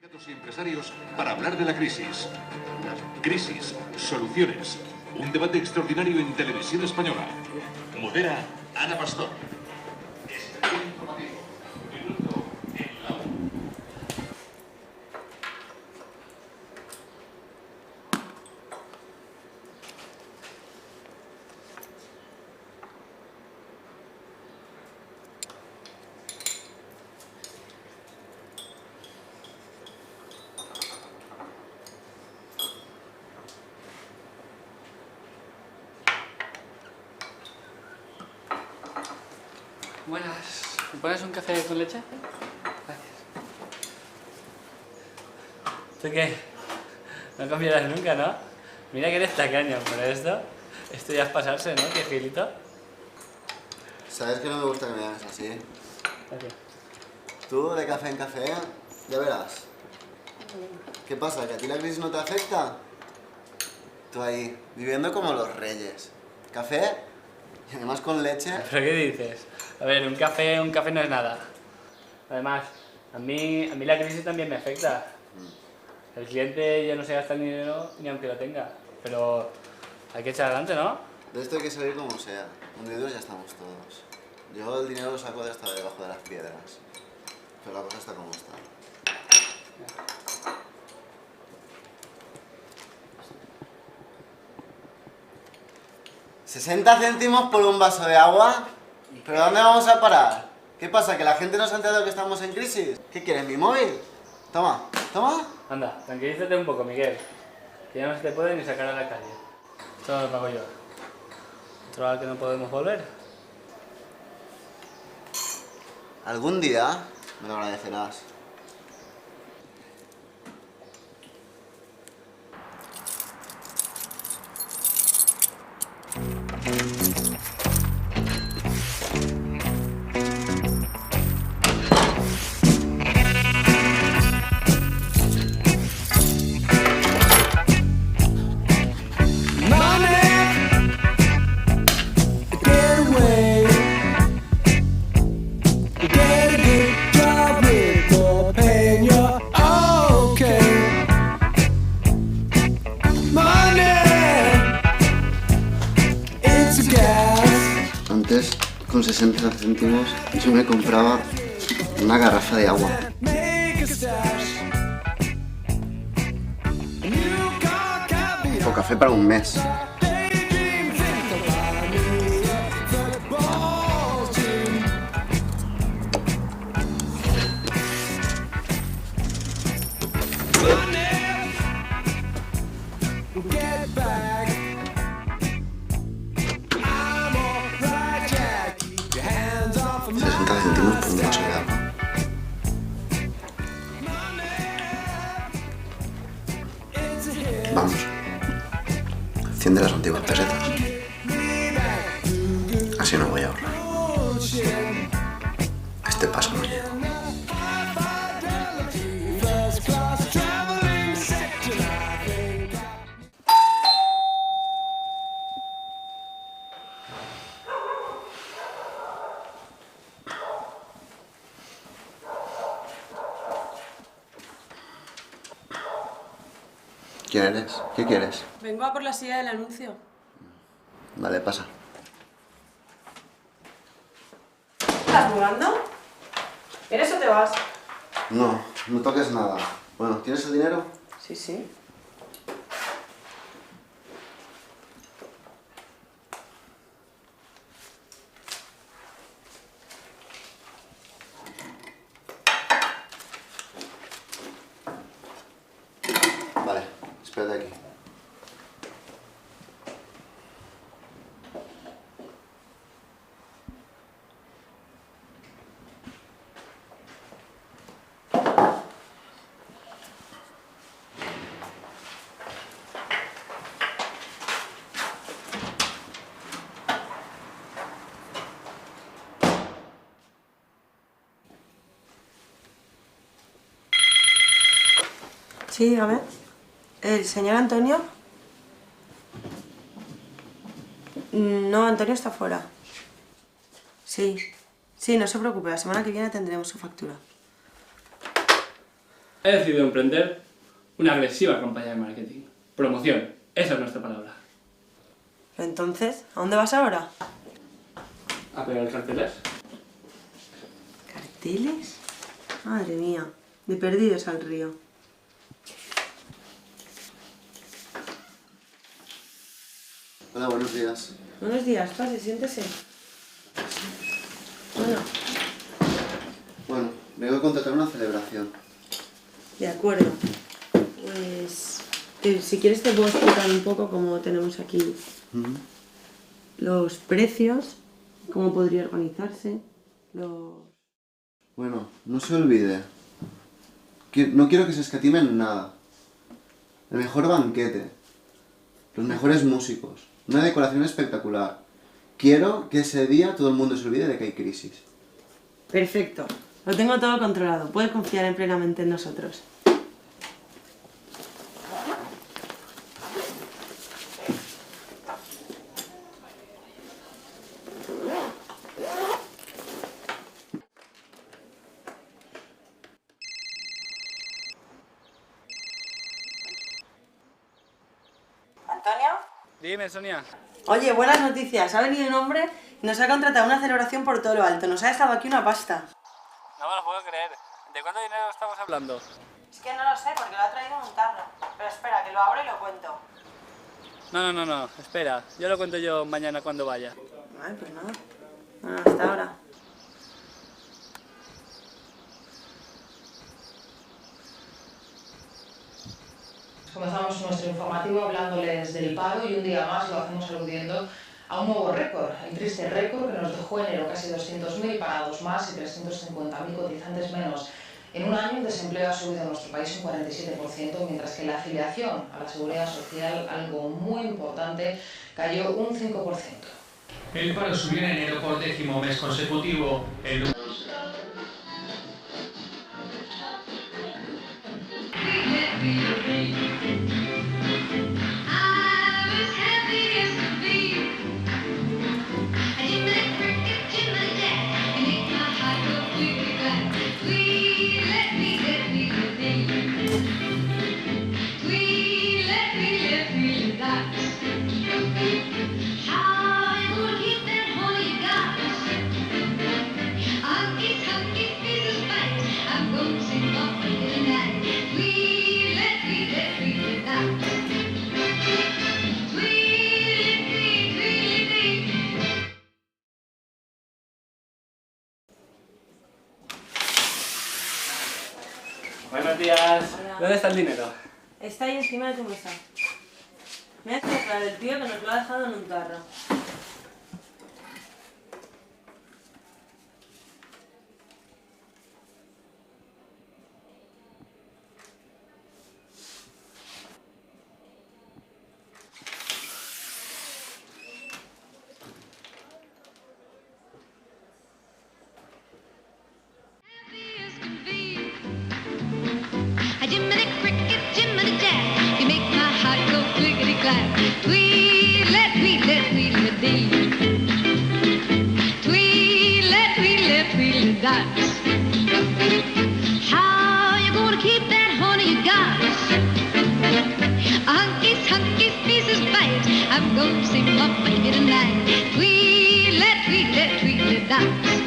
Sindicatos y empresarios para hablar de la crisis. Crisis, soluciones. Un debate extraordinario en Televisión Española. Modera Ana Pastor. Escenario informativo. Minuto en la 1. Buenas. ¿Me pones un café con leche? Gracias. ¿Tú qué? No cambiarás nunca, ¿no? Mira que eres tacaño, pero esto ya es pasarse, ¿no? Qué gilito. Sabes que no me gusta que me hagas así. Gracias. Tú, de café en café, ya verás. ¿Qué pasa? ¿Que a ti la crisis no te afecta? Tú ahí, viviendo como los reyes. Café, y además con leche. ¿Pero qué dices? A ver, un café no es nada. Además, a mí la crisis también me afecta. El cliente ya no se gasta el dinero ni aunque lo tenga. Pero hay que echar adelante, ¿no? De esto hay que salir como sea. Hundidos ya estamos todos. Yo el dinero lo saco de hasta debajo de las piedras. Pero la cosa está como está. ¿60 céntimos por un vaso de agua? ¿Pero dónde vamos a parar? ¿Qué pasa? ¿Que la gente no se ha enterado que estamos en crisis? ¿Qué quieres, mi móvil? Toma, toma. Anda, tranquilízate un poco, Miguel. Que ya no se te puede ni sacar a la calle. Esto lo pago yo. ¿Otro al que no podemos volver? Algún día me lo agradecerás. Antes, con 60 céntimos, yo me compraba una garrafa de agua. O café para un mes. Céntimos por un vaso de agua. Vamos. 100 de las antiguas pesetas. Así no voy a ahorrar. Este paso no llego. ¿Quién eres? ¿Qué quieres? Vengo a por la silla del anuncio. Vale, pasa. ¿Estás mudando? ¿Eres o te vas? No, no toques nada. Bueno, ¿tienes el dinero? Sí, sí. Vale, espérate aquí. Sí, dígame. ¿El señor Antonio? No, Antonio está fuera. Sí, no se preocupe, la semana que viene tendremos su factura. he decidido emprender una agresiva campaña de marketing. Promoción, esa es nuestra palabra. Entonces, ¿a dónde vas ahora? ¿A pegar carteles? ¿Carteles? Madre mía, de perdidos al río. Hola, buenos días. Buenos días, pase, siéntese. Bueno, vengo a contratar una celebración. De acuerdo. Pues, si quieres te puedo explicar un poco cómo tenemos aquí los precios, cómo podría organizarse, Bueno, no se olvide. No quiero que se escatime en nada. El mejor banquete. Los mejores músicos. Una decoración espectacular. Quiero que ese día todo el mundo se olvide de que hay crisis. Perfecto. Lo tengo todo controlado. Puedes confiar plenamente en nosotros. ¿Antonio? Dime, Sonia. Oye, buenas noticias. Ha venido un hombre y nos ha contratado una celebración por todo lo alto. Nos ha dejado aquí una pasta. No me lo puedo creer. ¿De cuánto dinero estamos hablando? Es que no lo sé porque lo ha traído en un tarro. Pero espera, que lo abro y lo cuento. No. Espera. Yo lo cuento yo mañana cuando vaya. Vale, pues nada. Bueno, hasta ahora. Comenzamos nuestro informativo hablándoles del paro y un día más lo hacemos aludiendo a un nuevo récord, el triste récord que nos dejó enero casi 200.000 parados más y 350.000 cotizantes menos. En un año el desempleo ha subido en nuestro país un 47%, mientras que la afiliación a la seguridad social, algo muy importante, cayó un 5%. El paro subió en enero por 10º mes consecutivo. Buenos días. Hola. ¿Dónde está el dinero? Está ahí encima de tu mesa. Me has traído del tío que nos lo ha dejado en un tarro. Jiminy cricket, Jiminy Jack, you make my heart go clickety clack. Tweedlet, tweedlet, tweedledee. Tweedlet, tweedlet, tweedledot. How you gonna keep that honey you got? Hunkies, hunkies, pieces bite. I'm gonna sing my baby tonight. Tweedlet, tweedlet, tweedledot.